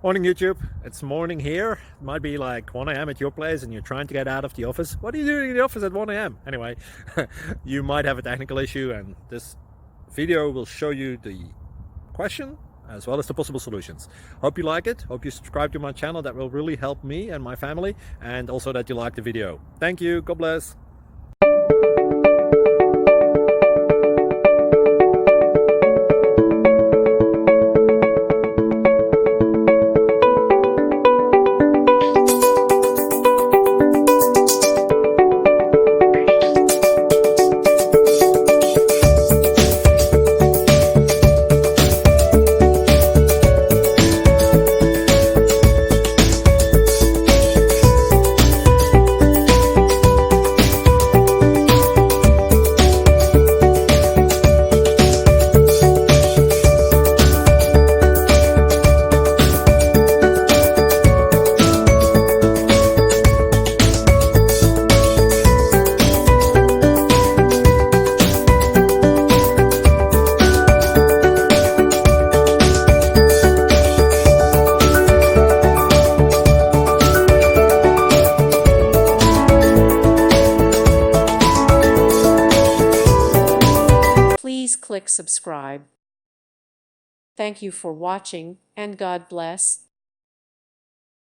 Morning YouTube, it's morning here. It might be like 1 a.m. at your place and you're trying to get out of the office. What are you doing in the office at 1 a.m.? Anyway, you might have a technical issue and this video will show you the question as well as the possible solutions. Hope you like it, hope you subscribe to my channel. That will really help me and my family, and also that you like the video. Thank you, God bless. Please click subscribe. Thank you for watching, and God bless.